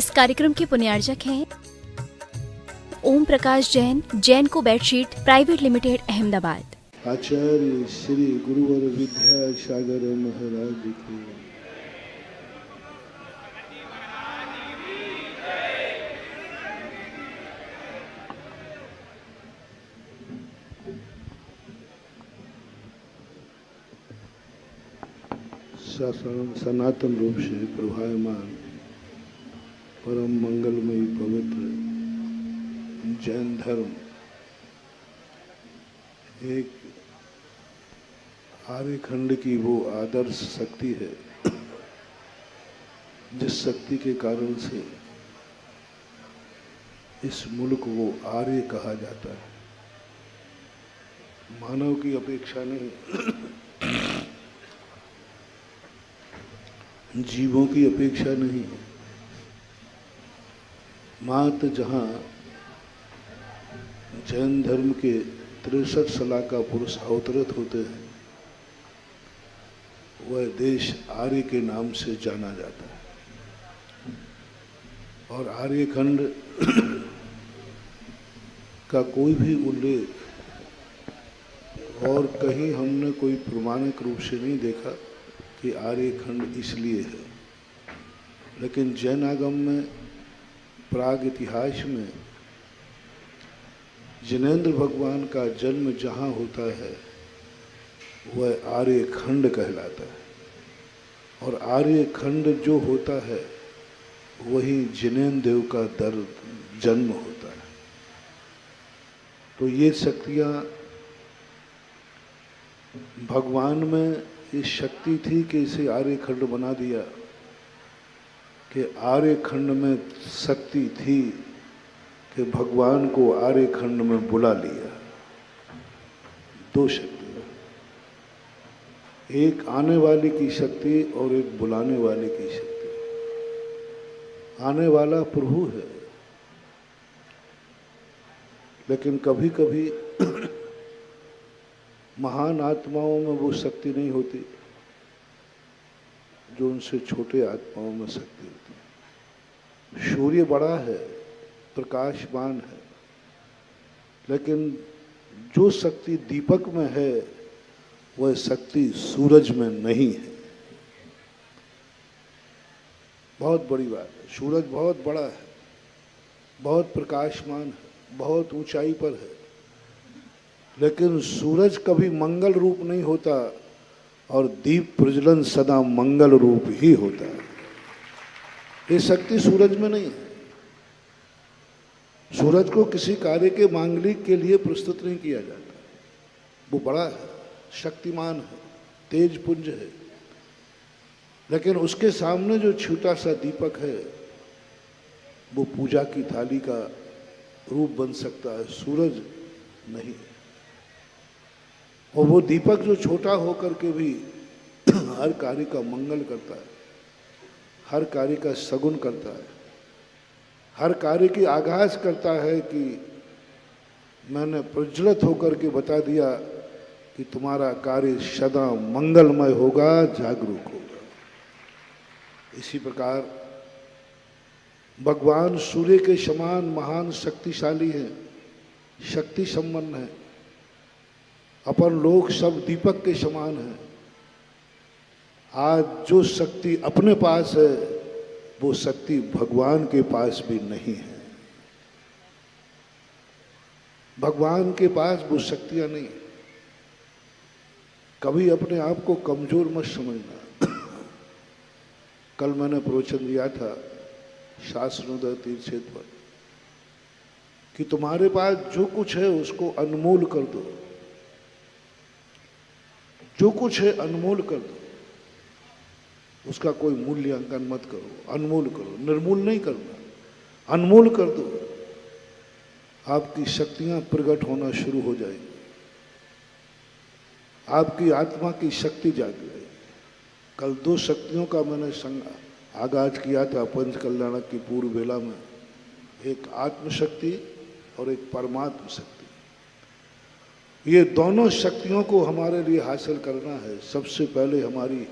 इस कार्यक्रम के पुण्यार्जक हैं ओम प्रकाश जैन, जैन को बेडशीट प्राइवेट लिमिटेड, अहमदाबाद। आचार्य श्री गुरुवर विद्यासागर महाराज की। सनातन रूप से प्रभायमान परम मंगलमयी पवित्र जैन धर्म एक आर्यखंड की वो आदर्श शक्ति है जिस शक्ति के कारण से इस मुल्क को आर्य कहा जाता है। मानव की अपेक्षा नहीं, जीवों की अपेक्षा नहीं, मात्र जहाँ जैन धर्म के 63 सलाका पुरुष अवतरित होते हैं वह देश आर्य के नाम से जाना जाता है। और आर्यखंड का कोई भी उल्लेख और कहीं हमने कोई प्रमाणिक रूप से नहीं देखा कि आर्यखंड इसलिए है। लेकिन जैन आगम में, प्राग इतिहास में जिनेंद्र भगवान का जन्म जहाँ होता है वह आर्यखंड कहलाता है। और आर्यखंड जो होता है वही जिनेंद्र देव का जन्म होता है। तो ये शक्तियाँ भगवान में ये शक्ति थी कि इसे आर्यखंड बना दिया, कि आर्यखंड में शक्ति थी कि भगवान को आर्यखंड में बुला लिया। दो शक्तियाँ, एक आने वाले की शक्ति और एक बुलाने वाले की शक्ति। आने वाला प्रभु है, लेकिन कभी कभी महान आत्माओं में वो शक्ति नहीं होती जो उनसे छोटे आत्माओं में शक्ति होती है। सूर्य बड़ा है, प्रकाशमान है, लेकिन जो शक्ति दीपक में है वह शक्ति सूरज में नहीं है। बहुत बड़ी बात है। सूरज बहुत बड़ा है, बहुत प्रकाशमान है, बहुत ऊंचाई पर है, लेकिन सूरज कभी मंगल रूप नहीं होता और दीप प्रज्वलन सदा मंगल रूप ही होता है। ये शक्ति सूरज में नहीं है। सूरज को किसी कार्य के मांगलिक के लिए प्रस्तुत नहीं किया जाता। वो बड़ा है, शक्तिमान है, तेज पुंज है, लेकिन उसके सामने जो छोटा सा दीपक है वो पूजा की थाली का रूप बन सकता है, सूरज नहीं। और वो दीपक जो छोटा होकर के भी हर कार्य का मंगल करता है, हर कार्य का सगुन करता है, हर कार्य की आगाज करता है कि मैंने प्रज्वलित होकर के बता दिया कि तुम्हारा कार्य सदा मंगलमय होगा, जागरूक होगा। इसी प्रकार भगवान सूर्य के समान महान शक्तिशाली हैं, शक्ति संपन्न है। अपन लोग सब दीपक के समान हैं। आज जो शक्ति अपने पास है वो शक्ति भगवान के पास भी नहीं है। भगवान के पास वो शक्तियां नहीं। कभी अपने आप को कमजोर मत समझना। कल मैंने प्रवचन दिया था शास्त्रोदय तीर्थ क्षेत्र पर कि तुम्हारे पास जो कुछ है उसको अनमोल कर दो। जो कुछ है अनमोल कर दो, उसका कोई मूल्यांकन मत करो, अनमोल करो। निर्मूल नहीं करना, अनमोल कर दो। आपकी शक्तियां प्रकट होना शुरू हो जाएंगी, आपकी आत्मा की शक्ति जाग जाएगी। कल दो शक्तियों का मैंने आगाज किया था पंच कल्याणक की पूर्व वेला में, एक आत्मशक्ति और एक परमात्म शक्ति। ये दोनों शक्तियों को हमारे लिए हासिल करना है। सबसे पहले हमारी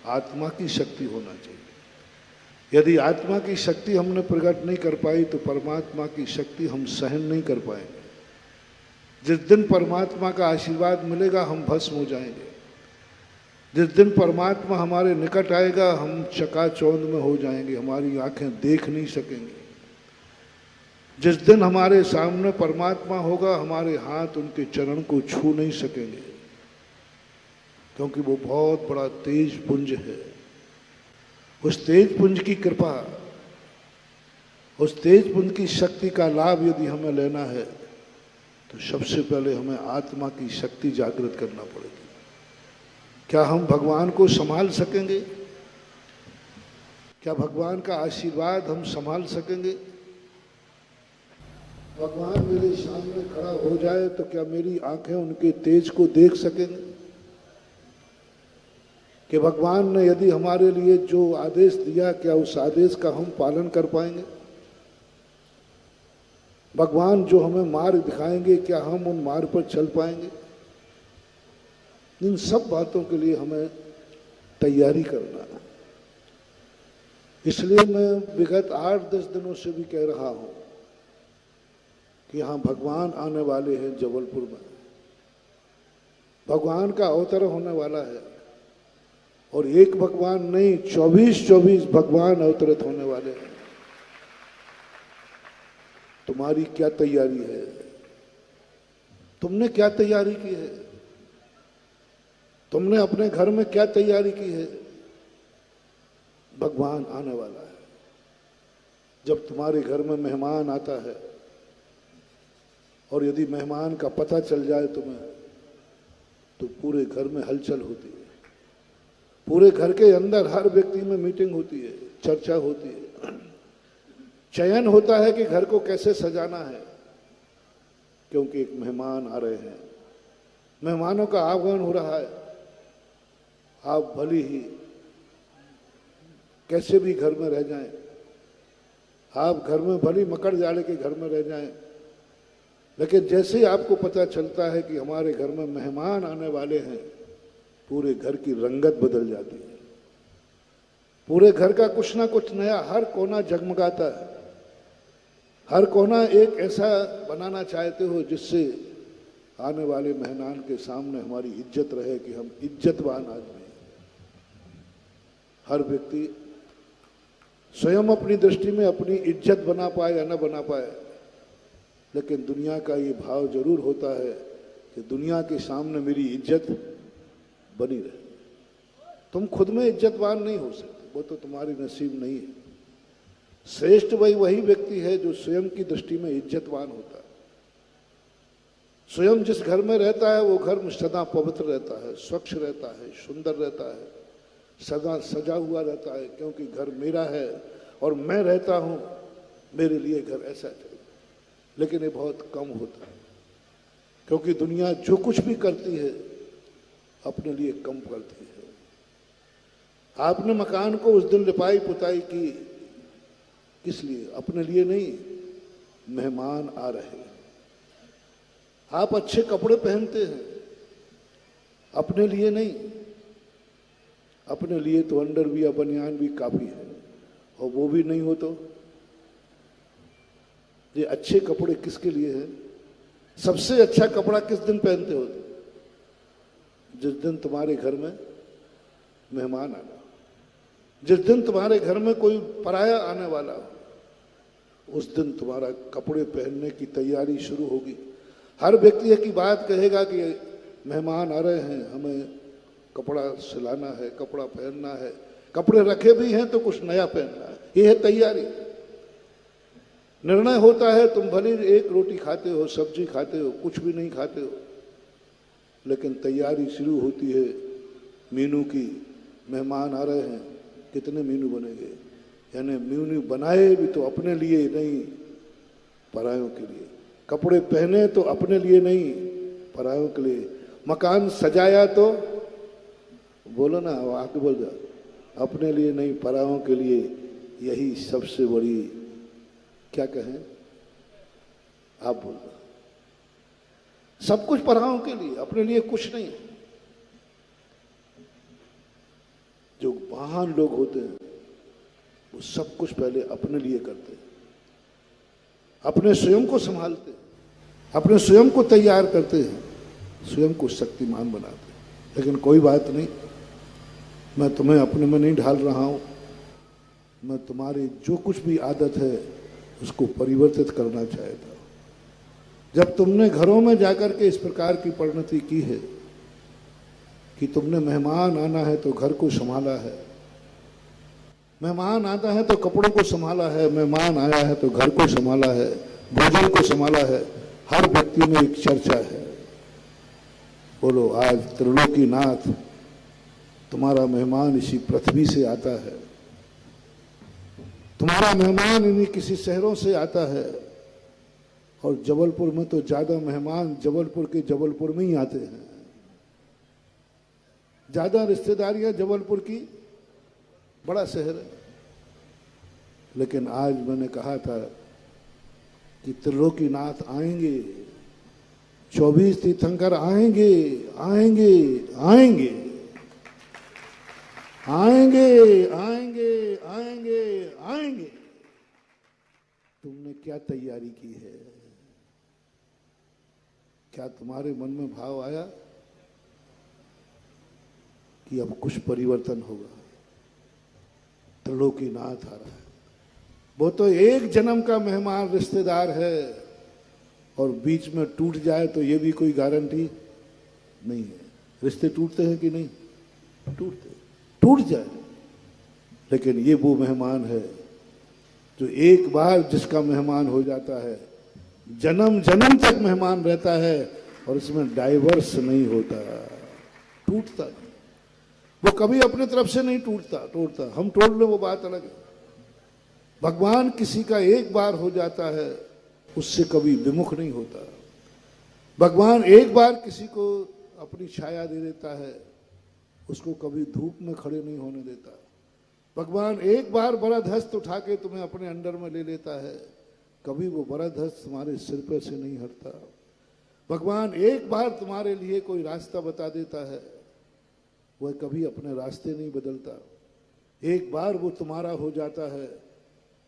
आत्मा की शक्ति होना चाहिए। यदि आत्मा की शक्ति हमने प्रकट नहीं कर पाई तो परमात्मा की शक्ति हम सहन नहीं कर पाएंगे। जिस दिन परमात्मा का आशीर्वाद मिलेगा हम भस्म हो जाएंगे। जिस दिन परमात्मा हमारे निकट आएगा हम चकाचौंध में हो जाएंगे, हमारी आंखें देख नहीं सकेंगी। जिस दिन हमारे सामने परमात्मा होगा हमारे हाथ उनके चरण को छू नहीं सकेंगे, क्योंकि वो बहुत बड़ा तेज पुंज है। उस तेज पुंज की कृपा, उस तेज पुंज की शक्ति का लाभ यदि हमें लेना है तो सबसे पहले हमें आत्मा की शक्ति जागृत करना पड़ेगी। क्या हम भगवान को संभाल सकेंगे? क्या भगवान का आशीर्वाद हम संभाल सकेंगे? भगवान मेरे सामने खड़ा हो जाए तो क्या मेरी आंखें उनके तेज को देख सकेंगे? कि भगवान ने यदि हमारे लिए जो आदेश दिया क्या उस आदेश का हम पालन कर पाएंगे? भगवान जो हमें मार्ग दिखाएंगे क्या हम उन मार्ग पर चल पाएंगे? इन सब बातों के लिए हमें तैयारी करना है। इसलिए मैं विगत 8-10 दिनों से भी कह रहा हूं कि हाँ, भगवान आने वाले हैं जबलपुर में। भगवान का अवतरण होने वाला है और एक भगवान नहीं 24-24 भगवान अवतरित होने वाले हैं। तुम्हारी क्या तैयारी है? तुमने क्या तैयारी की है? तुमने अपने घर में क्या तैयारी की है? भगवान आने वाला है। जब तुम्हारे घर में मेहमान आता है और यदि मेहमान का पता चल जाए तुम्हें तो पूरे घर में हलचल होती है। पूरे घर के अंदर हर व्यक्ति में मीटिंग होती है, चर्चा होती है, चयन होता है कि घर को कैसे सजाना है, क्योंकि एक मेहमान आ रहे हैं। मेहमानों का आगमन हो रहा है। आप भली ही कैसे भी घर में रह जाएं, आप घर में भली मकर जाले के घर में रह जाएं, लेकिन जैसे ही आपको पता चलता है कि हमारे घर में मेहमान आने वाले हैं, पूरे घर की रंगत बदल जाती है। पूरे घर का कुछ ना कुछ नया, हर कोना जगमगाता है। हर कोना एक ऐसा बनाना चाहते हो जिससे आने वाले मेहमान के सामने हमारी इज्जत रहे कि हम इज्जतवान आदमी हैं। हर व्यक्ति स्वयं अपनी दृष्टि में अपनी इज्जत बना पाए या न बना पाए, लेकिन दुनिया का ये भाव जरूर होता है कि दुनिया के सामने मेरी इज्जत बनी रहे। तुम खुद में इज्जतवान नहीं हो सकते, वो तो तुम्हारी नसीब नहीं है। श्रेष्ठ वही व्यक्ति है जो स्वयं की दृष्टि में इज्जतवान होता है। स्वयं जिस घर में रहता है वो घर में सदा पवित्र रहता है, स्वच्छ रहता है, सुंदर रहता है, सदा सजा हुआ रहता है, क्योंकि घर मेरा है और मैं रहता हूं, मेरे लिए घर ऐसा चाहिए। लेकिन ये बहुत कम होता है, क्योंकि दुनिया जो कुछ भी करती है अपने लिए कम करती है। आपने मकान को उस दिन लिपाई पुताई की, किस लिए? अपने लिए नहीं, मेहमान आ रहे हैं। आप अच्छे कपड़े पहनते हैं, अपने लिए नहीं। अपने लिए तो अंडर भी या बनियान भी काफी है, और वो भी नहीं हो तो ये अच्छे कपड़े किसके लिए हैं? सबसे अच्छा कपड़ा किस दिन पहनते हो? जिस दिन तुम्हारे घर में मेहमान आना, जिस दिन तुम्हारे घर में कोई पराया आने वाला हो, उस दिन तुम्हारा कपड़े पहनने की तैयारी शुरू होगी। हर व्यक्ति की बात कहेगा कि मेहमान आ रहे हैं, हमें कपड़ा सिलाना है, कपड़ा पहनना है। कपड़े रखे भी हैं तो कुछ नया पहनना है, ये है तैयारी। निर्णय होता है तुम भले एक रोटी खाते हो, सब्जी खाते हो, कुछ भी नहीं खाते हो, लेकिन तैयारी शुरू होती है मीनू की। मेहमान आ रहे हैं, कितने मीनू बनेंगे? यानी मीनू बनाए भी तो अपने लिए नहीं, परायों के लिए। कपड़े पहने तो अपने लिए नहीं, परायों के लिए। मकान सजाया तो बोलो ना, आके बोल जाओ, अपने लिए नहीं, परायों के लिए। यही सबसे बड़ी, क्या कहें, आप बोल दो। सब कुछ परायों के लिए, अपने लिए कुछ नहीं। जो महान लोग होते हैं वो सब कुछ पहले अपने लिए करते, अपने स्वयं को संभालते, अपने स्वयं को तैयार करते हैं, स्वयं को शक्तिमान बनाते। लेकिन कोई बात नहीं, मैं तुम्हें अपने में नहीं ढाल रहा हूं, मैं तुम्हारी जो कुछ भी आदत है उसको परिवर्तित करना चाहता हूं। जब तुमने घरों में जाकर के इस प्रकार की परिणति की है कि तुमने मेहमान आना है तो घर को संभाला है, मेहमान आता है तो कपड़ों को संभाला है, मेहमान आया है तो घर को संभाला है, भोजन को संभाला है, हर व्यक्ति में एक चर्चा है। बोलो, आज त्रिलोकीनाथ तुम्हारा मेहमान इसी पृथ्वी से आता है, तुम्हारा मेहमान इन्हीं किसी शहरों से आता है। और जबलपुर में तो ज्यादा मेहमान जबलपुर के जबलपुर में ही आते हैं, ज्यादा रिश्तेदारियां जबलपुर की, बड़ा शहर है। लेकिन आज मैंने कहा था कि त्रिलोकीनाथ आएंगे, 24 तीर्थंकर आएंगे, आएंगे, आएंगे, आएंगे, आएंगे, आएंगे, आएंगे। तुमने क्या तैयारी की है? क्या तुम्हारे मन में भाव आया कि अब कुछ परिवर्तन होगा? त्रिलोकीनाथ आ रहा है, वो तो एक जन्म का मेहमान रिश्तेदार है, और बीच में टूट जाए तो ये भी कोई गारंटी नहीं है। रिश्ते टूटते हैं कि नहीं? टूटते, टूट जाए, लेकिन ये वो मेहमान है जो एक बार जिसका मेहमान हो जाता है, जन्म जन्म तक मेहमान रहता है, और इसमें डाइवर्स नहीं होता, टूटता नहीं। वो कभी अपने तरफ से नहीं टूटता, हम तोड़ ले वो बात अलग है। भगवान किसी का एक बार हो जाता है, उससे कभी विमुख नहीं होता। भगवान एक बार किसी को अपनी छाया दे देता है, उसको कभी धूप में खड़े नहीं होने देता। भगवान एक बार बरद हस्त उठा के तुम्हें अपने अंडर में ले लेता है, कभी वो बरद हस्त तुम्हारे सिर पे से नहीं हटता। भगवान एक बार तुम्हारे लिए कोई रास्ता बता देता है, वह कभी अपने रास्ते नहीं बदलता। एक बार वो तुम्हारा हो जाता है,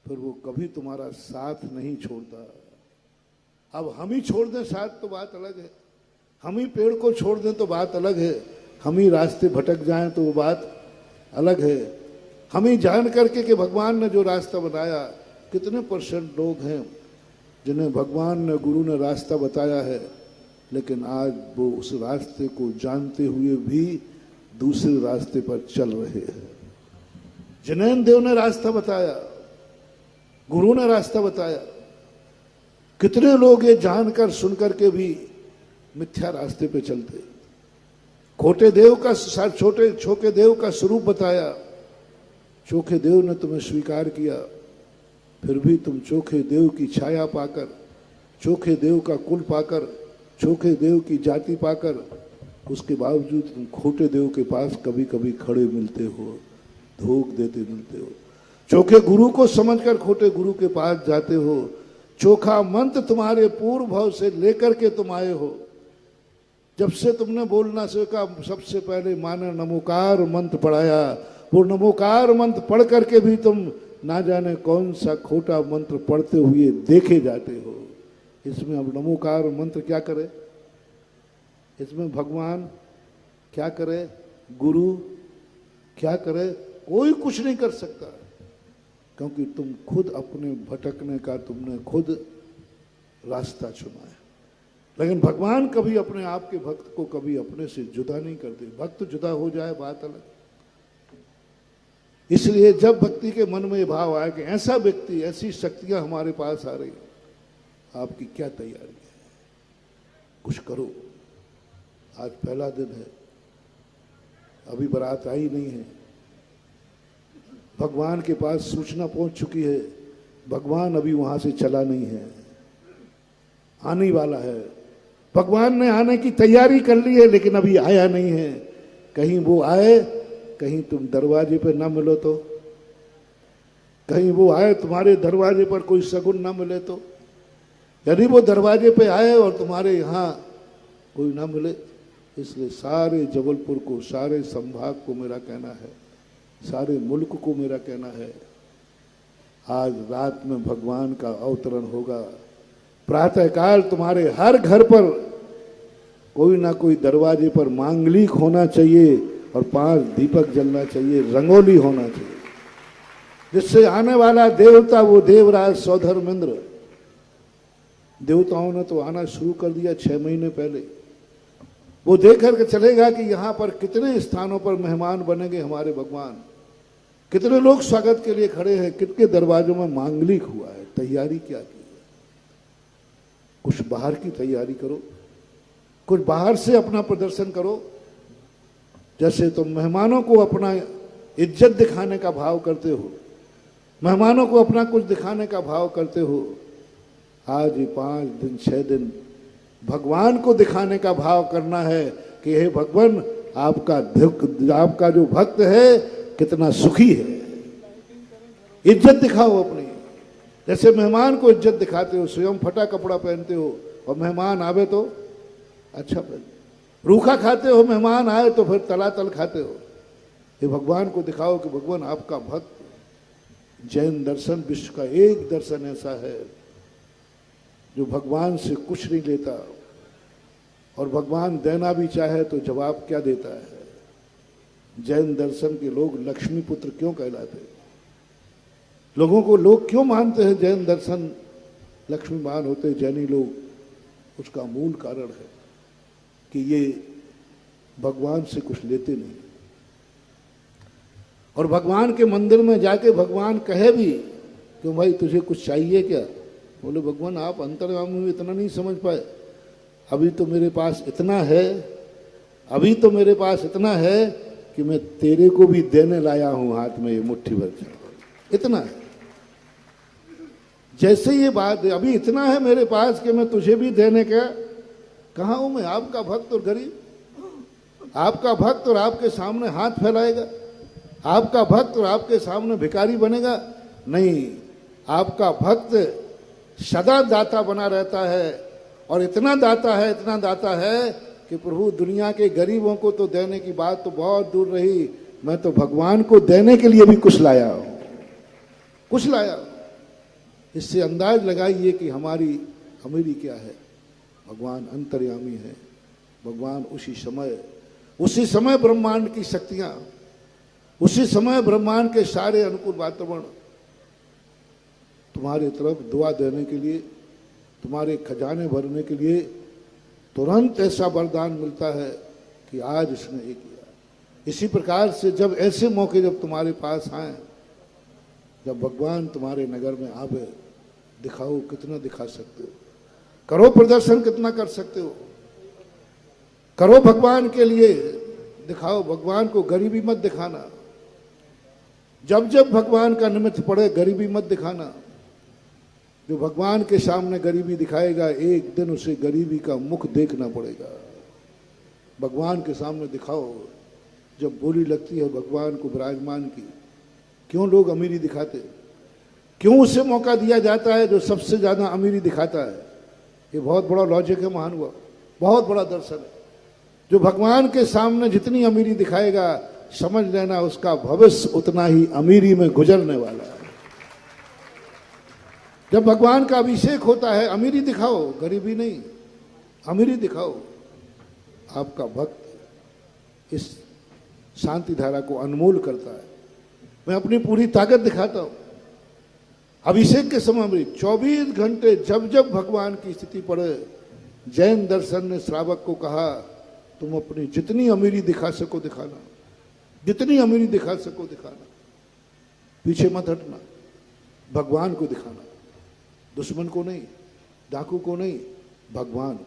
फिर वो कभी तुम्हारा साथ नहीं छोड़ता। अब हम ही छोड़ दें साथ तो बात अलग है, हम ही पेड़ को छोड़ दें तो बात अलग है, हम ही रास्ते भटक जाएं तो वो बात अलग है। हम ही जान करके कि भगवान ने जो रास्ता बनाया, कितने % लोग हैं जिन्हें भगवान ने, गुरु ने रास्ता बताया है, लेकिन आज वो उस रास्ते को जानते हुए भी दूसरे रास्ते पर चल रहे हैं। जैन देव ने रास्ता बताया, गुरु ने रास्ता बताया, कितने लोग ये जानकर सुनकर के भी मिथ्या रास्ते पे चलते। छोटे देव का स्वरूप बताया, चोखे देव ने तुम्हें स्वीकार किया, फिर भी तुम चोखे देव की छाया पाकर, चोखे देव का कुल पाकर, चोखे देव की जाति पाकर, उसके बावजूद तुम खोटे देव के पास कभी कभी खड़े मिलते हो, धोख देते मिलते हो। चोखे गुरु को समझकर खोटे गुरु के पास जाते हो। चोखा मंत्र तुम्हारे पूर्व भाव से लेकर के तुम आए हो। जब से तुमने बोलना सीखा, सबसे पहले माने नमोकार मंत्र पढ़ाया। वो नमोकार मंत्र पढ़ करके भी तुम ना जाने कौन सा खोटा मंत्र पढ़ते हुए देखे जाते हो। इसमें अब नमोकार मंत्र क्या करे? इसमें भगवान क्या करे? गुरु क्या करे? कोई कुछ नहीं कर सकता, क्योंकि तुम खुद अपने भटकने का तुमने खुद रास्ता चुना है। लेकिन भगवान कभी अपने आप के भक्त को कभी अपने से जुदा नहीं करते। भक्त जुदा हो जाए बात अलग। इसलिए जब भक्ति के मन में भाव आए कि ऐसा व्यक्ति, ऐसी शक्तियां हमारे पास आ रही, आपकी क्या तैयारी है? कुछ करो। आज पहला दिन है, अभी बारात आई नहीं है, भगवान के पास सूचना पहुंच चुकी है, भगवान अभी वहां से चला नहीं है, आने वाला है। भगवान ने आने की तैयारी कर ली है, लेकिन अभी आया नहीं है। कहीं वो आए, कहीं तुम दरवाजे पे ना मिलो तो, कहीं वो आए तुम्हारे दरवाजे पर कोई शगुन ना मिले तो। यदि वो दरवाजे पे आए और तुम्हारे यहाँ कोई ना मिले, इसलिए सारे जबलपुर को, सारे संभाग को मेरा कहना है, सारे मुल्क को मेरा कहना है आज रात में भगवान का अवतरण होगा। प्रातःकाल तुम्हारे हर घर पर कोई ना कोई दरवाजे पर मांगलिक होना चाहिए और 5 दीपक जलना चाहिए, रंगोली होना चाहिए, जिससे आने वाला देवता वो देवराज सौधर्मेंद्र, देवताओं ने तो आना शुरू कर दिया 6 महीने पहले, वो देख करके चलेगा कि यहाँ पर कितने स्थानों पर मेहमान बनेंगे हमारे भगवान, कितने लोग स्वागत के लिए खड़े हैं, कितने दरवाजों में मांगलिक हुआ है, तैयारी क्या की है। कुछ बाहर की तैयारी करो, कुछ बाहर से अपना प्रदर्शन करो। जैसे तुम मेहमानों को अपना इज्जत दिखाने का भाव करते हो, मेहमानों को अपना कुछ दिखाने का भाव करते हो, आज ये 5 दिन 6 दिन भगवान को दिखाने का भाव करना है कि हे भगवान, आपका जो भक्त है कितना सुखी है। इज्जत दिखाओ अपनी, जैसे मेहमान को इज्जत दिखाते हो, स्वयं फटा कपड़ा पहनते हो और मेहमान आवे तो अच्छा पहन, रूखा खाते हो, मेहमान आए तो फिर तलातल खाते हो। ये भगवान को दिखाओ कि भगवान आपका भक्त। जैन दर्शन विश्व का एक दर्शन ऐसा है जो भगवान से कुछ नहीं लेता, और भगवान देना भी चाहे तो जवाब क्या देता है। जैन दर्शन के लोग लक्ष्मी पुत्र क्यों कहलाते हैं? लोगों को लोग क्यों मानते हैं जैन दर्शन लक्ष्मीमान होते जैनी लोग? उसका मूल कारण है कि ये भगवान से कुछ लेते नहीं, और भगवान के मंदिर में जाके भगवान कहे भी कि भाई तुझे कुछ चाहिए क्या? बोले भगवान आप अंतर्यामी में इतना नहीं समझ पाए, अभी तो मेरे पास इतना है, अभी तो मेरे पास इतना है कि मैं तेरे को भी देने लाया हूं हाथ में ये मुट्ठी भर, इतना है। जैसे ये बात है, अभी इतना है मेरे पास कि मैं तुझे भी देने का कहाँ हूं मैं? आपका भक्त और गरीब, आपका भक्त और आपके सामने हाथ फैलाएगा, आपका भक्त और आपके सामने भिखारी बनेगा? नहीं, आपका भक्त सदा दाता बना रहता है, और इतना दाता है, इतना दाता है कि प्रभु दुनिया के गरीबों को तो देने की बात तो बहुत दूर रही, मैं तो भगवान को देने के लिए भी कुछ लाया हूं, कुछ लाया। इससे अंदाज लगाइए कि हमारी अमीरी क्या है। भगवान अंतर्यामी है, भगवान उसी समय ब्रह्मांड की शक्तियां, उसी समय ब्रह्मांड के सारे अनुकूल वातावरण तुम्हारे तरफ दुआ देने के लिए, तुम्हारे खजाने भरने के लिए तुरंत ऐसा वरदान मिलता है कि आज इसने ये किया। इसी प्रकार से जब ऐसे मौके जब तुम्हारे पास आए, जब भगवान तुम्हारे नगर में आवे, दिखाओ कितना दिखा सकते हो, करो प्रदर्शन कितना कर सकते हो, करो भगवान के लिए, दिखाओ। भगवान को गरीबी मत दिखाना, जब जब भगवान का निमित्त पड़े गरीबी मत दिखाना। जो भगवान के सामने गरीबी दिखाएगा, एक दिन उसे गरीबी का मुख देखना पड़ेगा। भगवान के सामने दिखाओ। जब बोली लगती है भगवान को विराजमान की, क्यों लोग अमीरी दिखाते? क्यों उसे मौका दिया जाता है जो सबसे ज्यादा अमीरी दिखाता है? ये बहुत बड़ा लॉजिक है महानुभाव, बहुत बड़ा दर्शन है। जो भगवान के सामने जितनी अमीरी दिखाएगा, समझ लेना उसका भविष्य उतना ही अमीरी में गुजरने वाला है। जब भगवान का अभिषेक होता है, अमीरी दिखाओ, गरीबी नहीं, अमीरी दिखाओ। आपका भक्त इस शांति धारा को अनमोल करता है। मैं अपनी पूरी ताकत दिखाता हूं। अभिषेक के समय में 24 घंटे जब जब भगवान की स्थिति पड़े, जैन दर्शन ने श्रावक को कहा तुम अपनी जितनी अमीरी दिखा सको दिखाना, जितनी अमीरी दिखा सको दिखाना, पीछे मत हटना, भगवान को दिखाना, दुश्मन को नहीं, डाकू को नहीं, भगवान को।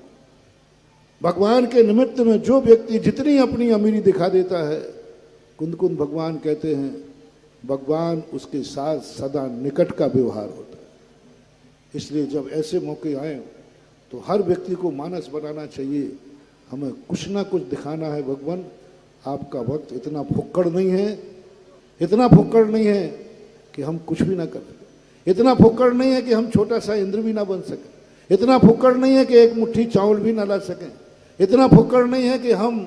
भगवान के निमित्त में जो व्यक्ति जितनी अपनी अमीरी दिखा देता है, कुंद कुंद भगवान कहते हैं, भगवान उसके साथ सदा निकट का व्यवहार होता है। इसलिए जब ऐसे मौके आए तो हर व्यक्ति को मानस बनाना चाहिए, हमें कुछ ना कुछ दिखाना है। भगवान आपका भक्त इतना फुक्कड़ नहीं है, इतना फुक्कड़ नहीं है कि हम कुछ भी ना कर सकें, इतना फुक्कड़ नहीं है कि हम छोटा सा इंद्र भी ना बन सकें, इतना फुक्कड़ नहीं है कि एक मुट्ठी चावल भी ना ला सकें, इतना फुक्कड़ नहीं है कि हम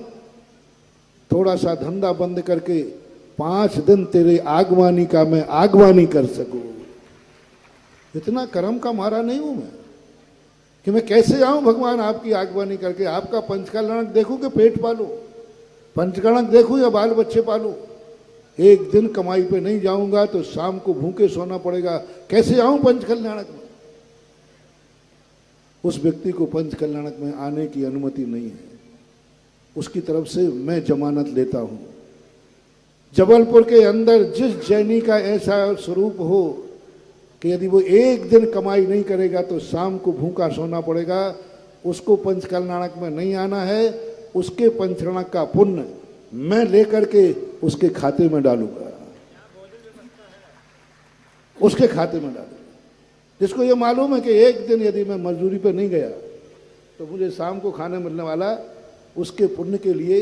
थोड़ा सा धंधा बंद करके 5 दिन तेरे आगवानी का मैं आगवानी कर सकूं। इतना कर्म का मारा नहीं हूं मैं कि मैं कैसे आऊं भगवान आपकी आगवानी करके, आपका पंचकल्याणक देखूं कि पेट पालूं, पंचकरणक देखूं या बाल बच्चे पालूं। एक दिन कमाई पे नहीं जाऊंगा तो शाम को भूखे सोना पड़ेगा, कैसे आऊं पंचकल्याणक में? उस व्यक्ति को पंचकल्याणक में आने की अनुमति नहीं है, उसकी तरफ से मैं जमानत लेता हूं। जबलपुर के अंदर जिस जैनी का ऐसा स्वरूप हो कि यदि वो एक दिन कमाई नहीं करेगा तो शाम को भूखा सोना पड़ेगा, उसको पंचकल्याणक में नहीं आना है। उसके पंचकल्याणक का पुण्य मैं लेकर के उसके खाते में डालूंगा, उसके खाते में डालूंगा। जिसको ये मालूम है कि एक दिन यदि मैं मजदूरी पे नहीं गया तो मुझे शाम को खाने मिलने वाला, उसके पुण्य के लिए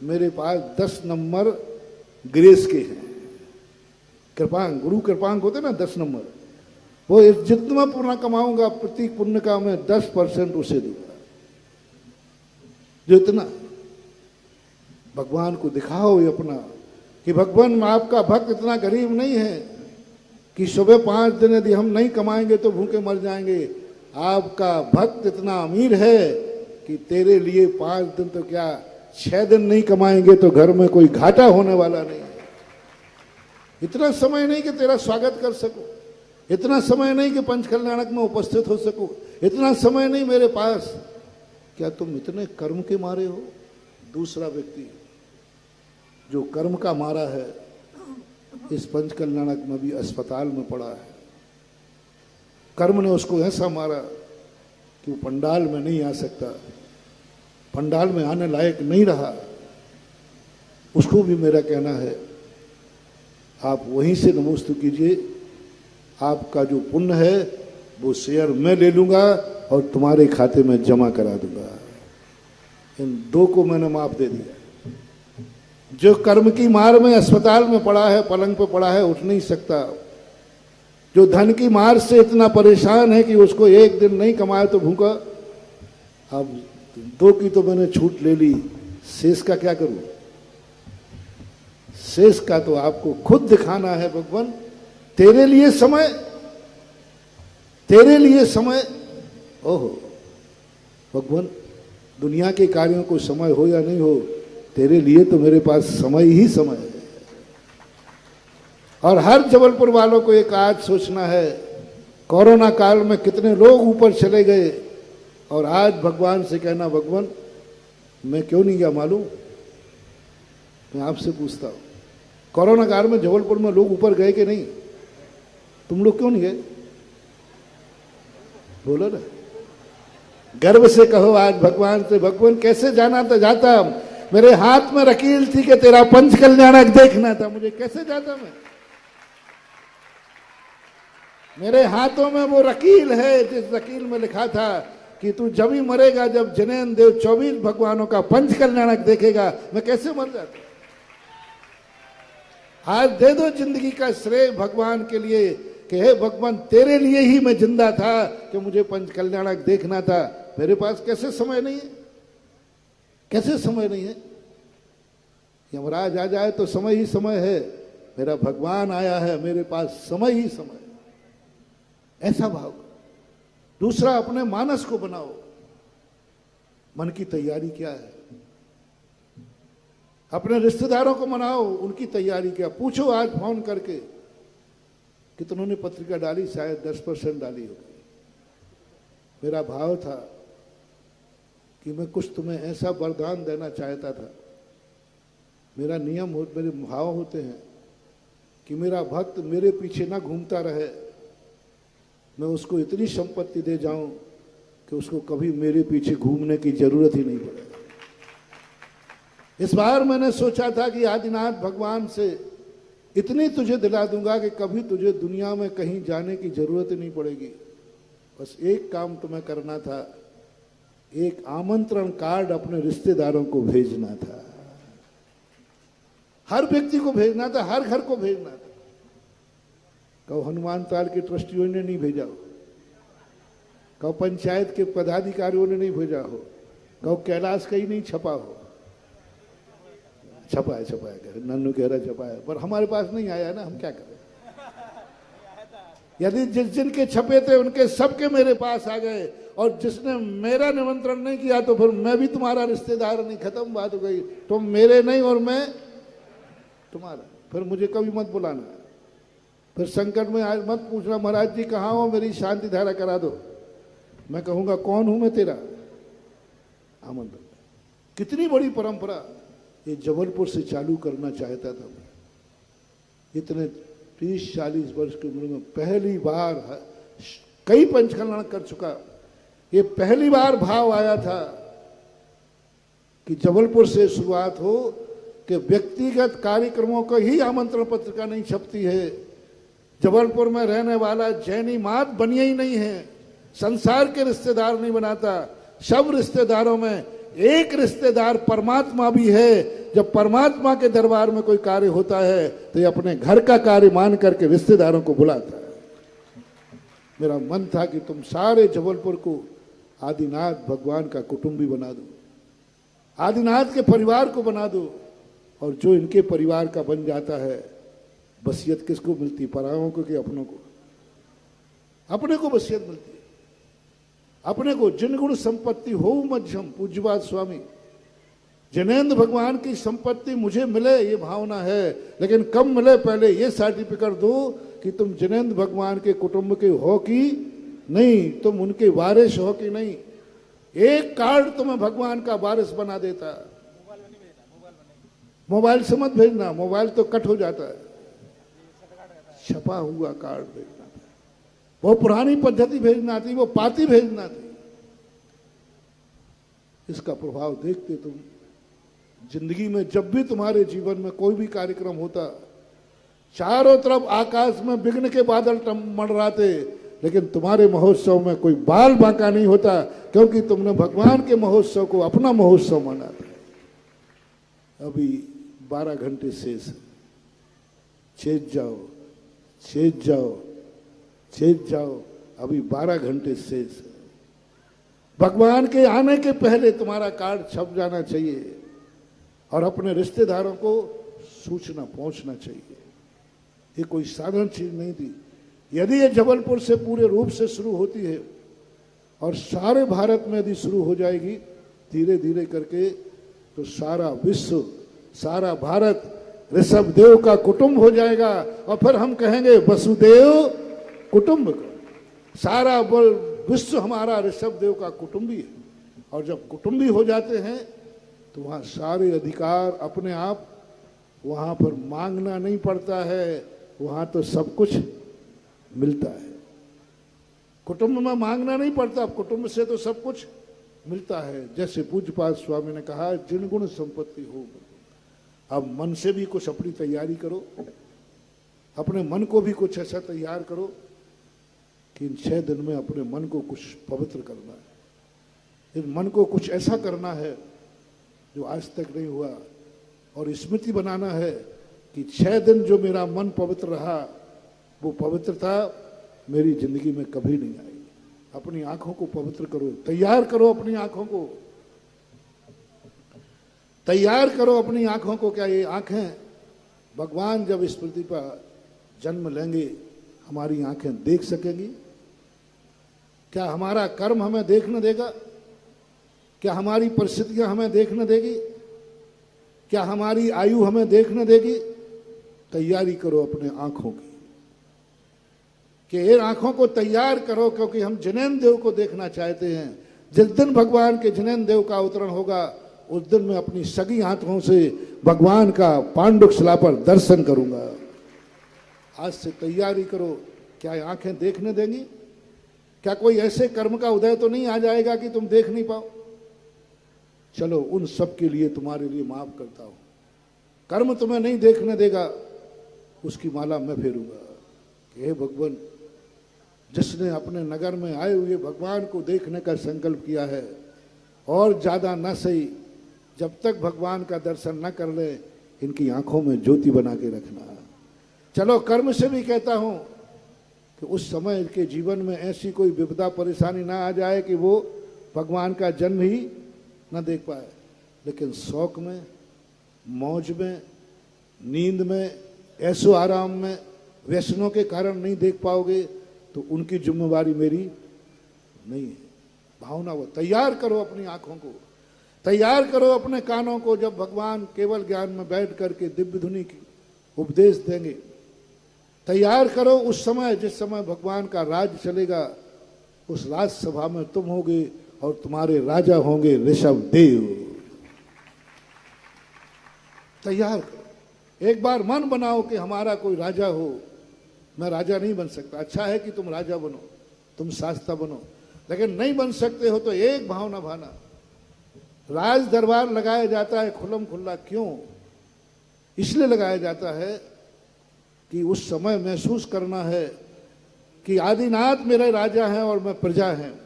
मेरे पास 10 नंबर ग्रेस के हैं। कृपांक, गुरु कृपांक होते ना 10 नंबर, वो जितना पुण्य कमाऊंगा प्रत्येक पुण्य का मैं 10% उसे दूंगा। जो इतना भगवान को दिखाओ ये अपना कि भगवान आपका भक्त इतना गरीब नहीं है कि सुबह 5 दिन यदि हम नहीं कमाएंगे तो भूखे मर जाएंगे। आपका भक्त इतना अमीर है कि तेरे लिए 5 दिन तो क्या 6 दिन नहीं कमाएंगे तो घर में कोई घाटा होने वाला नहीं है। इतना समय नहीं कि तेरा स्वागत कर सकूं, इतना समय नहीं कि पंचकल्याणक में उपस्थित हो सकूं, इतना समय नहीं मेरे पास। क्या तुम इतने कर्म के मारे हो? दूसरा व्यक्ति जो कर्म का मारा है, इस पंचकल्याणक में भी अस्पताल में पड़ा है। कर्म ने उसको ऐसा मारा कि वो पंडाल में नहीं आ सकता, पंडाल में आने लायक नहीं रहा। उसको भी मेरा कहना है, आप वहीं से नमोस्तु कीजिए। आपका जो पुण्य है वो शेयर मैं ले लूंगा और तुम्हारे खाते में जमा करा दूंगा। इन 2 को मैंने माफ दे दिया। जो कर्म की मार में अस्पताल में पड़ा है, पलंग पे पड़ा है, उठ नहीं सकता, जो धन की मार से इतना परेशान है कि उसको एक दिन नहीं कमाए तो भूखा। अब 2 की तो मैंने छूट ले ली, शेष का क्या करूं? शेष का तो आपको खुद दिखाना है। भगवान तेरे लिए समय, तेरे लिए समय। ओहो भगवान, दुनिया के कार्यों को समय हो या नहीं हो, तेरे लिए तो मेरे पास समय ही समय है। और हर जबलपुर वालों को एक आज सोचना है, कोरोना काल में कितने लोग ऊपर चले गए, और आज भगवान से कहना, भगवान मैं क्यों नहीं गया मालूम? मैं आपसे पूछता हूं, कोरोना काल में जबलपुर में लोग ऊपर गए कि नहीं? तुम लोग क्यों नहीं गए? बोलो ना, गर्व से कहो आज भगवान से, भगवान कैसे जाना था जाता, मेरे हाथ में रकील थी कि तेरा पंचकल्याणक देखना था, मुझे कैसे जाता मैं? मेरे हाथों में वो रकील है जिस रकील में लिखा था कि तू जब ही मरेगा जब जनेन देव 24 भगवानों का पंचकल्याणक देखेगा। मैं कैसे मर जाता? आज दे दो जिंदगी का श्रेय भगवान के लिए कि हे भगवान तेरे लिए ही मैं जिंदा था कि मुझे पंचकल्याणक देखना था। मेरे पास कैसे समय नहीं है? कैसे समय नहीं है? यमराज आ जाए तो समय ही समय है, मेरा भगवान आया है, मेरे पास समय ही समय है। ऐसा भाव। दूसरा, अपने मानस को बनाओ, मन की तैयारी क्या है? अपने रिश्तेदारों को मनाओ, उनकी तैयारी क्या? पूछो आज फोन करके कितनों ने पत्रिका डाली, शायद 10% डाली होगी। मेरा भाव था कि मैं कुछ तुम्हें ऐसा वरदान देना चाहता था। मेरा नियम हो, मेरे भाव होते हैं कि मेरा भक्त मेरे पीछे ना घूमता रहे, मैं उसको इतनी संपत्ति दे जाऊं कि उसको कभी मेरे पीछे घूमने की जरूरत ही नहीं पड़े। इस बार मैंने सोचा था कि आदिनाथ भगवान से इतनी तुझे दिला दूंगा कि कभी तुझे दुनिया में कहीं जाने की जरूरत ही नहीं पड़ेगी। बस एक काम तुम्हें करना था, एक आमंत्रण कार्ड अपने रिश्तेदारों को भेजना था, हर व्यक्ति को भेजना था, हर घर को भेजना था। कहो हनुमान ताल के ट्रस्टियों ने नहीं भेजा हो, कहो पंचायत के पदाधिकारियों ने नहीं भेजा हो, कहो कैलाश का ही नहीं छपा हो। छपा है, नन्नू कह रहा छपा है, पर हमारे पास नहीं आया ना, हम क्या करें? यदि जिस जिनके छपे थे उनके सबके मेरे पास आ गए, और जिसने मेरा निमंत्रण नहीं किया तो फिर मैं भी तुम्हारा रिश्तेदार नहीं, खत्म बात हो गई। तुम मेरे नहीं और मैं तुम्हारा, फिर मुझे कभी मत बुलाना, फिर संकट में आज मत पूछना महाराज जी कहाँ हो, मेरी शांति धारा करा दो। मैं कहूंगा कौन हूं मैं तेरा आमंत्रण। कितनी बड़ी परंपरा ये जबलपुर से चालू करना चाहता था मैं। इतने 30-40 वर्ष की उम्र में पहली बार, कई पंचकल्याण कर चुका, ये पहली बार भाव आया था कि जबलपुर से शुरुआत हो कि व्यक्तिगत कार्यक्रमों का ही आमंत्रण पत्रिका नहीं छपती है। जबलपुर में रहने वाला जैनी मात बनिया ही नहीं है, संसार के रिश्तेदार नहीं बनाता। सब रिश्तेदारों में एक रिश्तेदार परमात्मा भी है। जब परमात्मा के दरबार में कोई कार्य होता है तो ये अपने घर का कार्य मान करके रिश्तेदारों को बुलाता है। मेरा मन था कि तुम सारे जबलपुर को आदिनाथ भगवान का कुटुंबी बना दो, आदिनाथ के परिवार को बना दो, और जो इनके परिवार का बन जाता है, वसीयत किसको मिलती, परायों को कि अपनों को? अपने को वसीयत मिलती है, अपने को। जिन गुण संपत्ति हो मध्यम, पूज्यपाद स्वामी जैनेन्द्र भगवान की संपत्ति मुझे मिले ये भावना है, लेकिन कब मिले पहले ये सर्टिफिकेट दो कि तुम जैनेन्द्र भगवान के कुटुंब के हो कि नहीं, तुम उनके वारिस हो कि नहीं। एक कार्ड तुम्हें भगवान का वारिस बना देता। मोबाइल से मत भेजना, मोबाइल तो कट हो जाता है, छपा हुआ कार्ड भेजना था। वो पुरानी पद्धति भेजना थी, वो पाती भेजना थी। इसका प्रभाव देखते तुम जिंदगी में, जब भी तुम्हारे जीवन में कोई भी कार्यक्रम होता, चारों तरफ आकाश में विघ्न के बादल मंडराते, लेकिन तुम्हारे महोत्सव में कोई बाल बांका नहीं होता, क्योंकि तुमने भगवान के महोत्सव को अपना महोत्सव माना था। अभी 12 घंटे शेष है, छेद जाओ, छेद जाओ, छेद जाओ, अभी 12 घंटे शेष है। भगवान के आने के पहले तुम्हारा कार्ड छप जाना चाहिए और अपने रिश्तेदारों को सूचना पहुंचना चाहिए। ये कोई साधारण चीज नहीं थी। यदि ये जबलपुर से पूरे रूप से शुरू होती है और सारे भारत में यदि शुरू हो जाएगी धीरे धीरे करके, तो सारा विश्व, सारा भारत ऋषभ देव का कुटुंब हो जाएगा। और फिर हम कहेंगे वसुदेव कुटुंब। सारा विश्व हमारा ऋषभ देव का कुटुंबी है। और जब कुटुंबी हो जाते हैं तो वहाँ सारे अधिकार अपने आप, वहाँ पर मांगना नहीं पड़ता है, वहाँ तो सब कुछ मिलता है। कुटुंब में मांगना नहीं पड़ता, कुटुंब से तो सब कुछ मिलता है। जैसे पूज्यपाद स्वामी ने कहा, जिन गुण संपत्ति हो। अब मन से भी कुछ अपनी तैयारी करो, अपने मन को भी कुछ ऐसा तैयार करो कि इन 6 दिन में अपने मन को कुछ पवित्र करना है। इन मन को कुछ ऐसा करना है जो आज तक नहीं हुआ, और स्मृति बनाना है कि 6 दिन जो मेरा मन पवित्र रहा, वो पवित्रता मेरी जिंदगी में कभी नहीं आई। अपनी आंखों को पवित्र करो, तैयार करो अपनी आंखों को, तैयार करो अपनी आंखों को। क्या ये आंखें भगवान जब इस पृथ्वी पर जन्म लेंगे हमारी आंखें देख सकेंगी? क्या हमारा कर्म हमें देखने देगा? क्या हमारी परिस्थितियां हमें देखने देगी? क्या हमारी आयु हमें देखने देगी? तैयारी करो अपने आंखों की, कि इन आंखों को तैयार करो, क्योंकि हम जैनेन्द्र देव को देखना चाहते हैं। जिस दिन भगवान के जैनेन्द्र देव का अवतरण होगा उस दिन मैं अपनी सगी आंखों से भगवान का पांडुक शिला पर दर्शन करूंगा। आज से तैयारी करो। क्या आंखें देखने देंगी? क्या कोई ऐसे कर्म का उदय तो नहीं आ जाएगा कि तुम देख नहीं पाओ? चलो उन सब के लिए तुम्हारे लिए माफ करता हूं। कर्म तुम्हें नहीं देखने देगा, उसकी माला मैं फेरूंगा कि हे भगवान, जिसने अपने नगर में आए हुए भगवान को देखने का संकल्प किया है, और ज्यादा न सही, जब तक भगवान का दर्शन न कर ले, इनकी आंखों में ज्योति बना के रखना। चलो कर्म से भी कहता हूं कि उस समय के जीवन में ऐसी कोई विपदा परेशानी ना आ जाए कि वो भगवान का जन्म ही न देख पाए। लेकिन शौक में, मौज में, नींद में, ऐसो आराम में, व्यसनों के कारण नहीं देख पाओगे तो उनकी जिम्मेवारी मेरी नहीं है। भावना वो तैयार करो अपनी आंखों को, तैयार करो अपने कानों को, जब भगवान केवल ज्ञान में बैठ करके दिव्य धुनी की उपदेश देंगे। तैयार करो उस समय, जिस समय भगवान का राज चलेगा, उस राजसभा में तुम होगे और तुम्हारे राजा होंगे ऋषभ देव। तैयार करो, एक बार मन बनाओ कि हमारा कोई राजा हो। मैं राजा नहीं बन सकता, अच्छा है कि तुम राजा बनो, तुम शास्ता बनो, लेकिन नहीं बन सकते हो तो एक भावना भाना। राज दरबार लगाया जाता है खुल्लम खुल्ला, क्यों? इसलिए लगाया जाता है कि उस समय महसूस करना है कि आदिनाथ मेरे राजा हैं और मैं प्रजा हैं।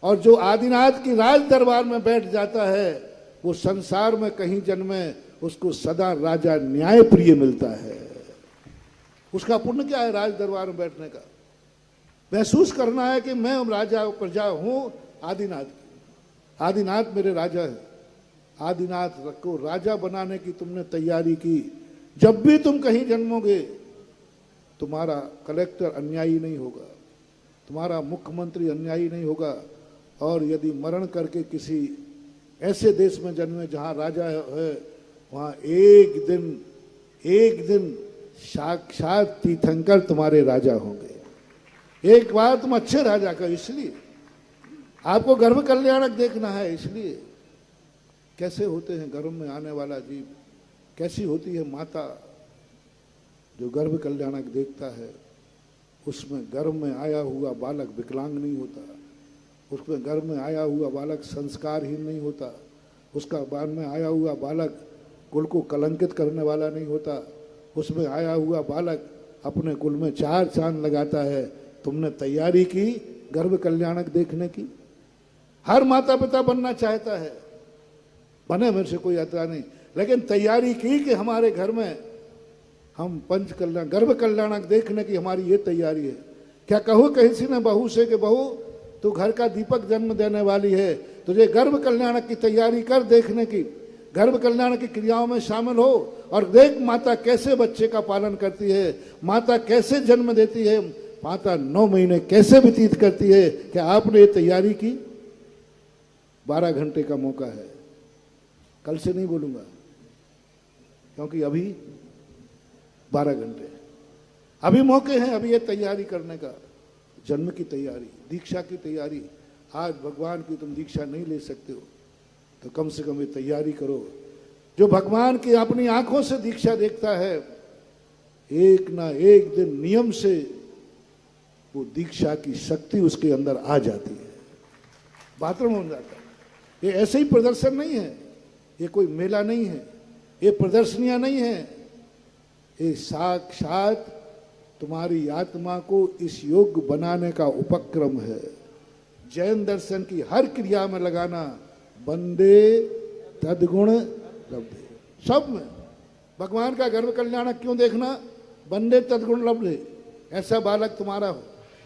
और जो आदिनाथ की राज दरबार में बैठ जाता है वो संसार में कहीं जन्मे उसको सदा राजा न्याय प्रिय मिलता है। उसका पुण्य क्या है राज दरबार में बैठने का? महसूस करना है कि मैं राजा प्रजा हूं आदिनाथ की, आदिनाथ मेरे राजा है। आदिनाथ को राजा बनाने की तुमने तैयारी की। जब भी तुम कहीं जन्मोगे तुम्हारा कलेक्टर अन्यायी नहीं होगा, तुम्हारा मुख्यमंत्री अन्यायी नहीं होगा। और यदि मरण करके किसी ऐसे देश में जन्मे जहां राजा है, वहां एक दिन साक्षात तीर्थंकर तुम्हारे राजा होंगे। एक बार तुम अच्छे राजा का, इसलिए आपको गर्भ कल्याणक देखना है। इसलिए कैसे होते हैं गर्भ में आने वाला जीव, कैसी होती है माता जो गर्भ कल्याणक देखता है। उसमें गर्भ में आया हुआ बालक विकलांग नहीं होता, उसमें गर्भ में आया हुआ बालक संस्कारहीन नहीं होता, उसका बाद में आया हुआ बालक कुल को कलंकित करने वाला नहीं होता, उसमें आया हुआ बालक अपने कुल में 4 चांद लगाता है। तुमने तैयारी की गर्भ कल्याणक देखने की? हर माता पिता बनना चाहता है, बने, मेरे से कोई ऐतराज नहीं, लेकिन तैयारी की कि हमारे घर में हम पंच कल्याण गर्भ कल्याणक देखने की हमारी ये तैयारी है। क्या कहूँ किसी ने बहू से कि बहू तू घर का दीपक जन्म देने वाली है, तुझे गर्भ कल्याणक की तैयारी कर देखने की, गर्भ कल्याण की क्रियाओं में शामिल हो और देख माता कैसे बच्चे का पालन करती है, माता कैसे जन्म देती है, माता 9 महीने कैसे व्यतीत करती है। क्या आपने ये तैयारी की? 12 घंटे का मौका है, कल से नहीं बोलूंगा क्योंकि अभी 12 घंटे अभी मौके हैं, अभी ये तैयारी करने का, जन्म की तैयारी, दीक्षा की तैयारी। आज भगवान की तुम दीक्षा नहीं ले सकते हो तो कम से कम ये तैयारी करो। जो भगवान की अपनी आंखों से दीक्षा देखता है, एक ना एक दिन नियम से वो दीक्षा की शक्ति उसके अंदर आ जाती है, बाथरूम हो जाता है। ये ऐसे ही प्रदर्शन नहीं है, ये कोई मेला नहीं है, ये प्रदर्शनियां नहीं है, ये साक्षात तुम्हारी आत्मा को इस योग्य बनाने का उपक्रम है। जैन दर्शन की हर क्रिया में लगाना बंदे तद्गुण लब्धे, सब में भगवान का गर्भ कल्याणक क्यों देखना? बंदे तद्गुण लब्धे, ऐसा बालक तुम्हारा हो,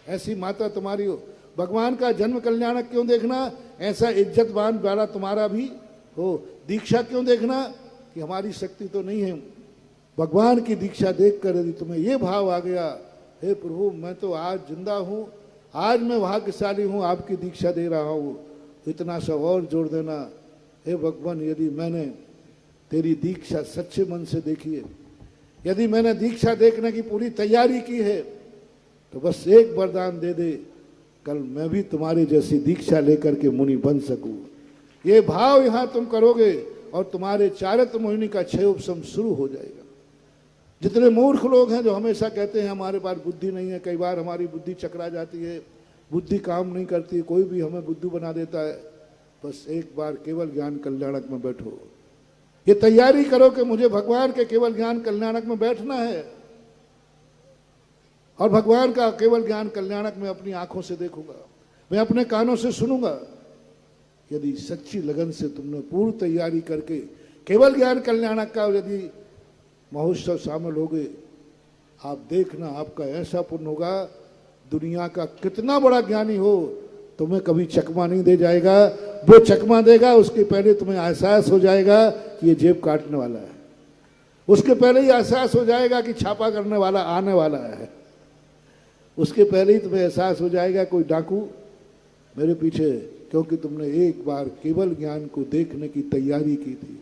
ऐसी माता तुम्हारी हो। भगवान का जन्म कल्याणक क्यों देखना? ऐसा इज्जतवान वाला तुम्हारा भी हो। दीक्षा क्यों देखना? कि हमारी शक्ति तो नहीं है, भगवान की दीक्षा देखकर यदि तुम्हें ये भाव आ गया, हे प्रभु मैं तो आज जिंदा हूँ, आज मैं भाग्यशाली हूँ, आपकी दीक्षा दे रहा हूँ, इतना सा और जोड़ देना, हे भगवान यदि मैंने तेरी दीक्षा सच्चे मन से देखी है, यदि मैंने दीक्षा देखने की पूरी तैयारी की है, तो बस एक वरदान दे दे, कल मैं भी तुम्हारी जैसी दीक्षा लेकर के मुनि बन सकूं। ये भाव यहां तुम करोगे और तुम्हारे चारित्र मोहिनी का क्षय उपशम शुरू हो जाएगा। जितने मूर्ख लोग हैं जो हमेशा कहते हैं हमारे पास बुद्धि नहीं है, कई बार हमारी बुद्धि चकरा जाती है, बुद्धि काम नहीं करती, कोई भी हमें बुद्धू बना देता है, बस एक बार केवल ज्ञान कल्याणक में बैठो। ये तैयारी करो कि मुझे भगवान के केवल ज्ञान कल्याणक में बैठना है और भगवान का केवल ज्ञान कल्याणक में अपनी आंखों से देखूंगा, मैं अपने कानों से सुनूंगा। यदि सच्ची लगन से तुमने पूर्व तैयारी करके केवल ज्ञान कल्याणक का यदि महोत्सव शामिल हो गए, आप देखना आपका ऐसा पुण्य होगा, दुनिया का कितना बड़ा ज्ञानी हो तुम्हें कभी चकमा नहीं दे जाएगा, वो चकमा देगा उसके पहले तुम्हें एहसास हो जाएगा कि ये जेब काटने वाला है, उसके पहले ही एहसास हो जाएगा कि छापा करने वाला आने वाला है, उसके पहले ही तुम्हें एहसास हो जाएगा कोई डाकू मेरे पीछे है, क्योंकि तुमने एक बार केवल ज्ञान को देखने की तैयारी की थी।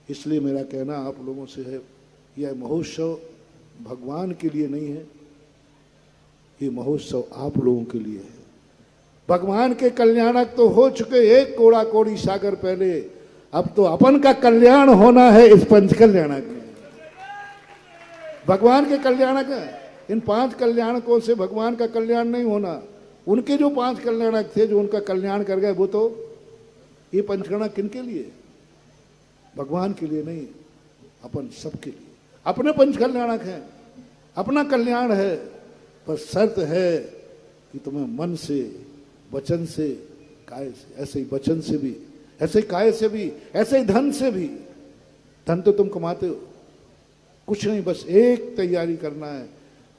इसलिए मेरा कहना आप लोगों से है, यह महोत्सव भगवान के लिए नहीं है, ये महोत्सव आप लोगों के लिए है। भगवान के कल्याणक तो हो चुके एक कोड़ा कोड़ी सागर पहले, अब तो अपन का कल्याण होना है इस पंच कल्याणक में। भगवान के कल्याणक है, इन 5 कल्याणकों से भगवान का कल्याण नहीं होना। उनके जो 5 कल्याणक थे जो उनका कल्याण कर गए, वो तो ये पंचकर्णक किनके लिए? भगवान के लिए नहीं, अपन सबके लिए। अपने पंच कल्याणक हैं, अपना कल्याण है, पर शर्त है कि तुम्हें मन से, वचन से, काय से, ऐसे ही वचन से भी, ऐसे ही काय से भी, ऐसे ही धन से भी। धन तो तुम कमाते हो, कुछ नहीं, बस एक तैयारी करना है।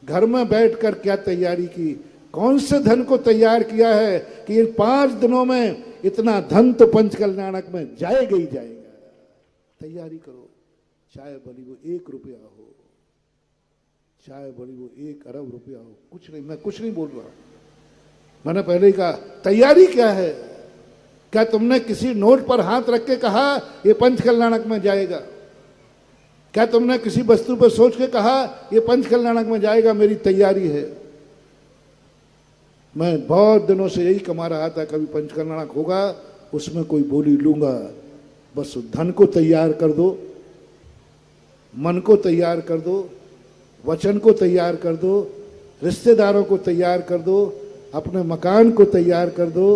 घर में बैठकर क्या तैयारी की, कौन से धन को तैयार किया है कि इन 5 दिनों में इतना धन तो पंच कल्याणक में जाएगा ही जाएगा। तैयारी करो, चाहे भली वो 1 रुपया हो, चाहे भली वो 1 अरब रुपया हो, कुछ नहीं, मैं कुछ नहीं बोल रहा। मैंने पहले ही कहा तैयारी क्या है। क्या तुमने किसी नोट पर हाथ रख के कहा ये पंच कल्याणक में जाएगा? क्या तुमने किसी वस्तु पर सोच के कहा ये पंच कल्याणक में जाएगा? मेरी तैयारी है। मैं बहुत दिनों से यही कमा रहा था, कभी पंच कल्याणक होगा उसमें कोई बोली लूंगा। बस धन को तैयार कर दो, मन को तैयार कर दो, वचन को तैयार कर दो, रिश्तेदारों को तैयार कर दो, अपने मकान को तैयार कर दो,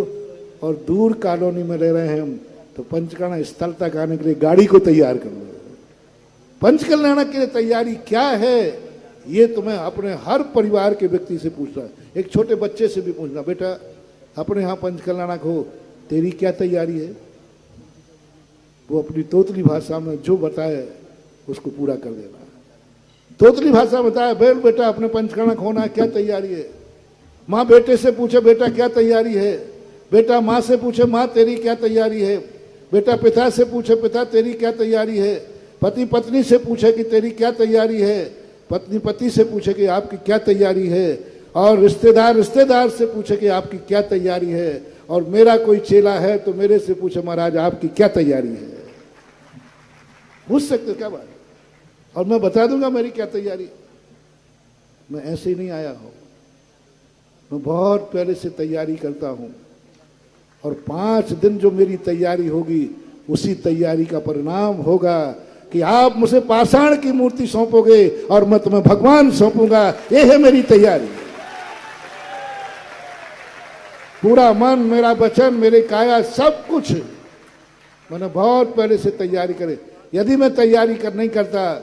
और दूर कॉलोनी में रह रहे हैं हम तो पंचकर्णक स्थल तक आने के लिए गाड़ी को तैयार कर दो। पंच कल्याणक के लिए तैयारी क्या है, ये तुम्हें अपने हर परिवार के व्यक्ति से पूछना है। एक छोटे बच्चे से भी पूछना, बेटा अपने यहाँ पंच कल्याणक हो, तेरी क्या तैयारी है? वो अपनी तोतली भाषा में जो बताए उसको पूरा कर देना। तोतली भाषा बताए, बेटा अपने पंच कल्याणक होना है, क्या तैयारी है? माँ बेटे से पूछे, बेटा क्या तैयारी है? बेटा माँ से पूछे, माँ तेरी क्या तैयारी है? बेटा पिता से पूछे, पिता तेरी क्या तैयारी है? पति पत्नी से पूछे कि तेरी क्या तैयारी है? पत्नी पति से पूछे कि आपकी क्या तैयारी है? और रिश्तेदार से पूछे कि आपकी क्या तैयारी है? और मेरा कोई चेला है तो मेरे से पूछे, महाराज आपकी क्या तैयारी है? पूछ सकते, क्या बात? और मैं बता दूंगा मेरी क्या तैयारी। मैं ऐसे ही नहीं आया हूं, मैं बहुत पहले से तैयारी करता हूं, और 5 दिन जो मेरी तैयारी होगी उसी तैयारी का परिणाम होगा कि आप मुझे पाषाण की मूर्ति सौंपोगे और मैं तुम्हें भगवान सौंपूंगा। ये है मेरी तैयारी। पूरा मन, मेरा वचन, मेरे काया, सब कुछ मैंने बहुत पहले से तैयारी करे। यदि मैं तैयारी नहीं करता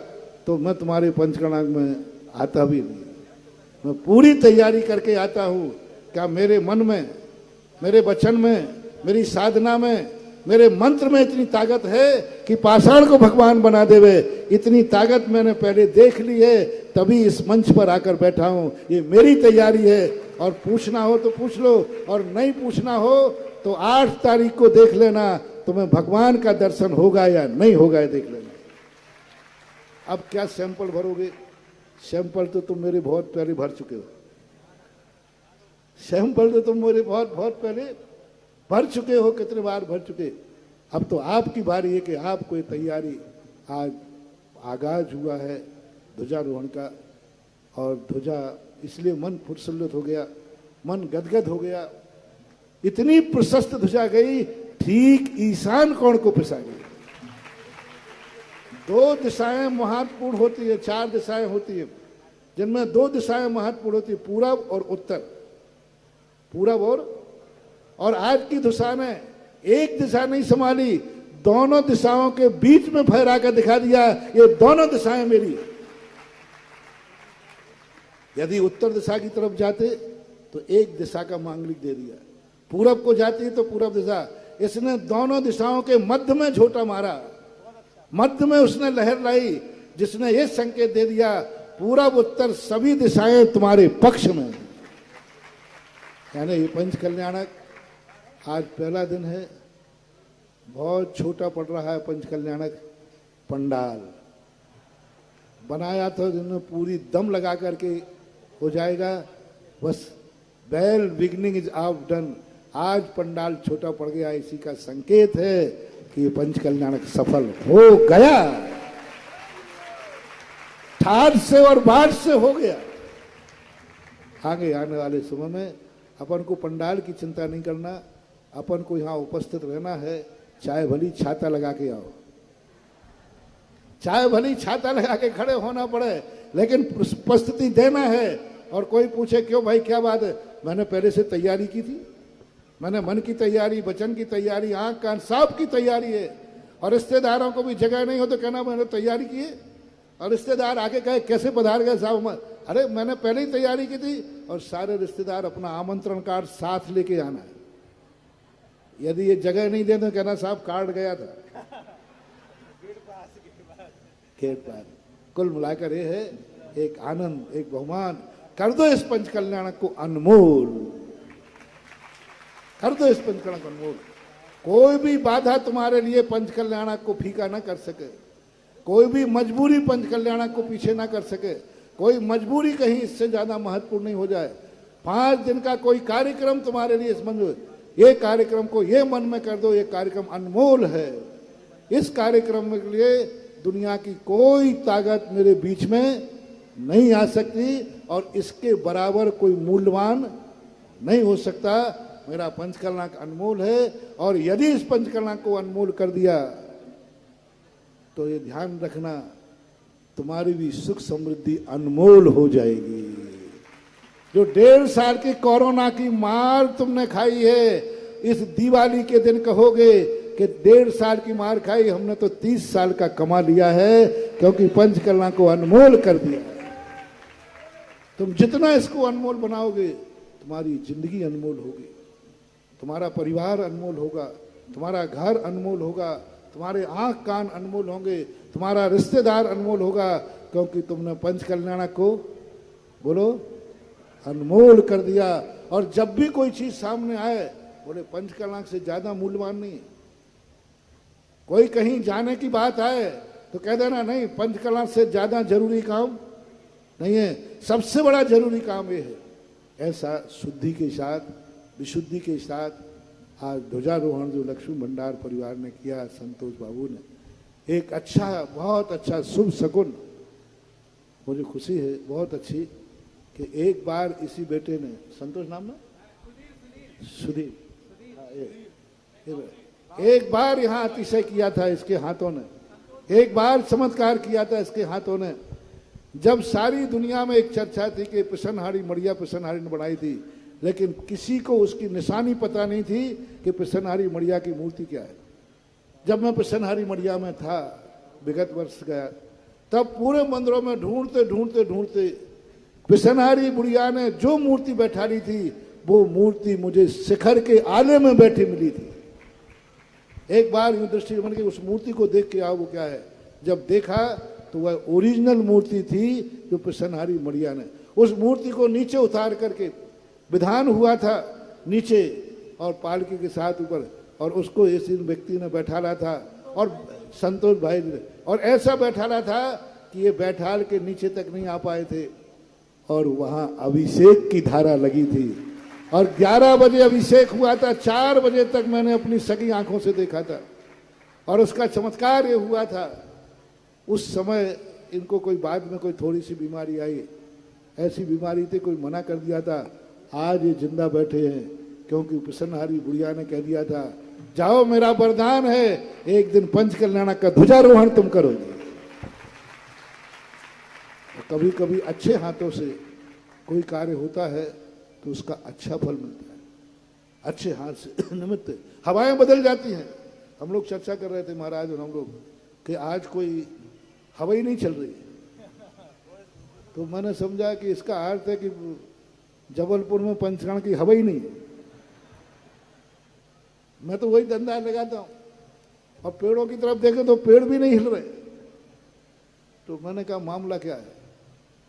तो मैं तुम्हारे पंचकर्णक में आता भी नहीं। मैं पूरी तैयारी करके आता हूँ। क्या मेरे मन में, मेरे वचन में, मेरी साधना में, मेरे मंत्र में इतनी ताकत है कि पाषाण को भगवान बना देवे? इतनी ताकत मैंने पहले देख ली है, तभी इस मंच पर आकर बैठा हूं। ये मेरी तैयारी है। और पूछना हो तो पूछ लो, और नहीं पूछना हो तो 8 तारीख को देख लेना, तुम्हें भगवान का दर्शन होगा या नहीं होगा, ये देख लेना। अब क्या सैंपल भरोगे? सैंपल तो तुम मेरे बहुत पहले भर चुके हो। सैंपल तो तुम मेरे बहुत पहले भर चुके हो, कितने बार भर चुके। अब तो आपकी बारी है कि आपको ये तैयारी, आज आगाज हुआ है ध्वजारोहण का, और ध्वजा इसलिए मन प्रसन्नित हो गया, मन गदगद हो गया। इतनी प्रशस्त ध्वजा गई, ठीक ईशान कोण को पिसा गई। 2 दिशाएं महत्वपूर्ण होती है, 4 दिशाएं होती है, जिनमें 2 दिशाएं महत्वपूर्ण होती है, पूरब और उत्तर। पूरब और आज की दिशा ने एक दिशा नहीं संभाली, दोनों दिशाओं के बीच में फहरा कर दिखा दिया, ये दोनों दिशाएं मेरी। यदि उत्तर दिशा की तरफ जाते तो एक दिशा का मांगलिक दे दिया, पूरब को जाती तो पूरब दिशा। इसने दोनों दिशाओं के मध्य में झोटा मारा, मध्य में उसने लहर लाई, जिसने ये संकेत दे दिया पूरब उत्तर सभी दिशाएं तुम्हारे पक्ष में। यानी ये पंच कल्याणक आज पहला दिन है। बहुत छोटा पड़ रहा है पंच कल्याणक। पंडाल बनाया था जिन्होंने पूरी दम लगा करके हो जाएगा, बस well beginning is out done. आज पंडाल छोटा पड़ गया, इसी का संकेत है कि ये पंचकल्याणक सफल हो गया, ठाठ से और बाट से हो गया। आगे आने वाले समय में अपन को पंडाल की चिंता नहीं करना, अपन को यहाँ उपस्थित रहना है। चाहे भली छाता लगा के आओ, चाहे भली छाता लगा के खड़े होना पड़े, लेकिन उपस्थिति देना है। और कोई पूछे क्यों भाई क्या बात है, मैंने पहले से तैयारी की थी, मैंने मन की तैयारी, वचन की तैयारी, आंख कान सब की तैयारी है। और रिश्तेदारों को भी जगह नहीं हो तो कहना मैंने तैयारी की है। और रिश्तेदार आके कहे कैसे पधार गए साहब, अरे मैंने पहले ही तैयारी की थी। और सारे रिश्तेदार अपना आमंत्रण कार्ड साथ लेके आना है। यदि ये जगह नहीं दे तो कहना साहब कार्ड गया था गेट पार। कुल मिलाकर ये है एक आनंद, एक बहुमान। कर दो इस पंचकल्याणक को अनमोल, कर दो इस पंचकल्याणक को अनमोल। कोई भी बाधा तुम्हारे लिए पंचकल्याणक को फीका ना कर सके, कोई भी मजबूरी पंचकल्याणक को पीछे ना कर सके, कोई मजबूरी कहीं इससे ज्यादा महत्वपूर्ण नहीं हो जाए। 5 दिन का कोई कार्यक्रम तुम्हारे लिए मंजूर, ये कार्यक्रम को ये मन में कर दो, ये कार्यक्रम अनमोल है। इस कार्यक्रम के लिए दुनिया की कोई ताकत मेरे बीच में नहीं आ सकती और इसके बराबर कोई मूल्यवान नहीं हो सकता। मेरा पंचकल्याणक अनमोल है और यदि इस पंचकल्याणक को अनमोल कर दिया तो ये ध्यान रखना तुम्हारी भी सुख समृद्धि अनमोल हो जाएगी। जो 1.5 साल की कोरोना की मार तुमने खाई है, इस दिवाली के दिन कहोगे कि 1.5 साल की मार खाई, हमने तो 30 साल का कमा लिया है, क्योंकि पंचकल्याणक को अनमोल कर दिया। तुम जितना इसको अनमोल बनाओगे तुम्हारी जिंदगी अनमोल होगी, तुम्हारा परिवार अनमोल होगा, तुम्हारा घर अनमोल होगा, तुम्हारे आंख कान अनमोल होंगे, तुम्हारा रिश्तेदार अनमोल होगा, क्योंकि तुमने पंचकल्याणक को बोलो अनमोल कर दिया। और जब भी कोई चीज सामने आए बोले पंचकल्याणक से ज्यादा मूल्यवान नहीं। कोई कहीं जाने की बात आए तो कह देना नहीं, पंचकल्याणक से ज्यादा जरूरी काम नहीं है, सबसे बड़ा जरूरी काम ये है। ऐसा शुद्धि के साथ, विशुद्धि के साथ आज ध्वजारोहण जो लक्ष्मी भंडार परिवार ने किया, संतोष बाबू ने, एक अच्छा, बहुत अच्छा शुभ शकुन। मुझे खुशी है बहुत अच्छी कि एक बार इसी बेटे ने, संतोष नाम ना, सुधीर, एक बार यहाँ अतिशय किया था इसके हाथों ने, एक बार चमत्कार किया था इसके हाथों ने। जब सारी दुनिया में एक चर्चा थी कि पिसनहारी मड़िया पिसनहारी ने बनाई थी, लेकिन किसी को उसकी निशानी पता नहीं थी कि पिसनहारी मड़िया की मूर्ति क्या है। जब मैं पिसनहारी मड़िया में था, विगत वर्ष गया, तब पूरे मंदिरों में ढूंढते ढूंढते ढूंढते पिसनहारी बुढ़िया ने जो मूर्ति बैठा ली थी, वो मूर्ति मुझे शिखर के आले में बैठी मिली थी। एक बार यूं दृष्टि बन के उस मूर्ति को देख के आओ वो क्या है। जब देखा तो वह ओरिजिनल मूर्ति थी जो पिसनहारी मड़िया ने, उस मूर्ति को नीचे उतार करके विधान हुआ था नीचे और पालकी के साथ ऊपर, और उसको इस व्यक्ति ने बैठाला था और संतोष भाई ने, और ऐसा बैठाला था कि ये बैठाल के नीचे तक नहीं आ पाए थे। और वहां अभिषेक की धारा लगी थी और 11 बजे अभिषेक हुआ था, 4 बजे तक मैंने अपनी सगी आंखों से देखा था। और उसका चमत्कार ये हुआ था, उस समय इनको कोई बाद में कोई थोड़ी सी बीमारी आई, ऐसी बीमारी थी कोई मना कर दिया था। आज ये जिंदा बैठे हैं क्योंकि पिसनहारी बुढ़िया ने कह दिया था, जाओ मेरा वरदान है, एक दिन पंचकल्याणक का ध्वजारोहण तुम करोगे। कभी कभी अच्छे हाथों से कोई कार्य होता है तो उसका अच्छा फल मिलता है, अच्छे हाथ से निमित्त हवाएं बदल जाती हैं। हम लोग चर्चा कर रहे थे महाराज और हम लोग कि आज कोई हवा ही नहीं चल रही, तो मैंने समझा कि इसका अर्थ है कि जबलपुर में पंचकल्याण की हवा ही नहीं है। मैं तो वही धंधा लगाता हूं और पेड़ों की तरफ देखे तो पेड़ भी नहीं हिल रहे। तो मैंने कहा मामला क्या है,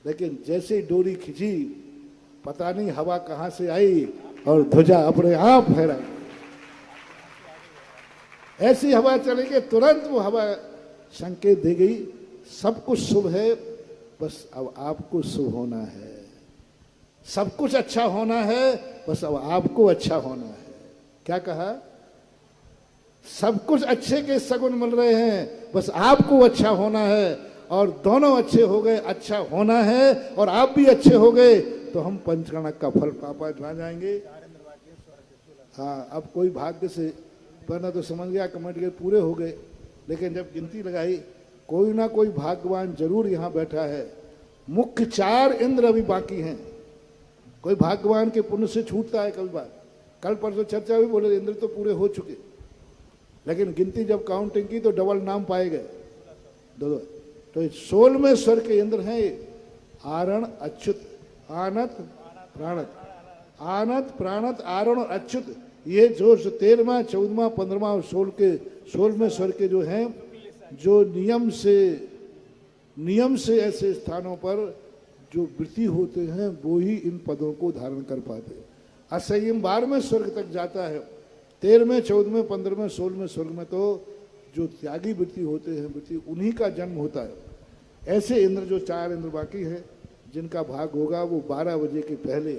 लेकिन जैसे ही डोरी खिंची पता नहीं हवा कहां से आई और ध्वजा अपने आप फहराई। ऐसी हवा चली कि तुरंत वो हवा संकेत दे गई सब कुछ शुभ है, बस अब आपको शुभ होना है। सब कुछ अच्छा होना है, बस अब आपको अच्छा होना है। क्या कहा? सब कुछ अच्छे के सगुन मिल रहे हैं, बस आपको अच्छा होना है। और दोनों अच्छे हो गए, अच्छा होना है और आप भी अच्छे हो गए, तो हम पंचकर्णक का फल पापा पा जाएंगे। हाँ, अब कोई भाग्य से पहले तो समझ गया कमेंट के पूरे हो गए, लेकिन जब गिनती लगाई कोई ना कोई भाग्यवान जरूर यहाँ बैठा है। मुख्य 4 इंद्र अभी बाकी हैं। कोई भाग्यवान के पुण्य से छूटता है कभी बार। कल परसों चर्चा भी बोले इंद्र तो पूरे हो चुके, लेकिन गिनती जब काउंटिंग की तो डबल नाम पाए गए, दो। तो 16वें स्वर के इंद्र हैं आरण, अच्युत, आनत, प्राणत। आनत, प्राणत, आरण और अच्युत, ये जो 13वां, 14वां, 15वां और 16वें स्वर के जो हैं, जो नियम से ऐसे स्थानों पर जो वृत्ति होते हैं वो ही इन पदों को धारण कर पाते हैं। असंयम 12वें स्वर्ग तक जाता है। 13वें, 14वें, 15वें, 16वें स्वर्ग में तो जो त्यागी वृत्ति होते हैं, वृत्ति उन्हीं का जन्म होता है। ऐसे इंद्र जो 4 इंद्र बाकी हैं, जिनका भाग होगा वो 12 बजे के पहले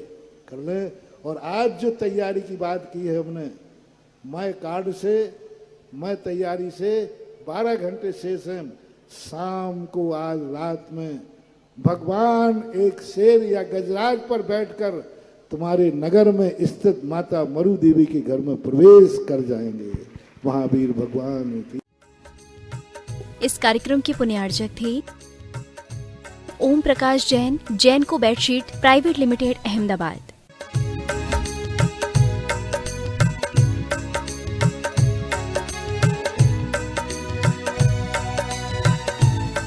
कर लें। और आज जो तैयारी की बात की है हमने, मैं कार्ड से, मैं तैयारी से 12 घंटे शेष हैं। शाम को आज रात में भगवान एक शेर या गजराज पर बैठकर तुम्हारे नगर में स्थित माता मरु देवी के घर में प्रवेश कर जाएंगे। महावीर भगवान की। इस कार्यक्रम के पुण्यार्जक थे ओम प्रकाश जैन, जैन को बेडशीट प्राइवेट लिमिटेड, अहमदाबाद।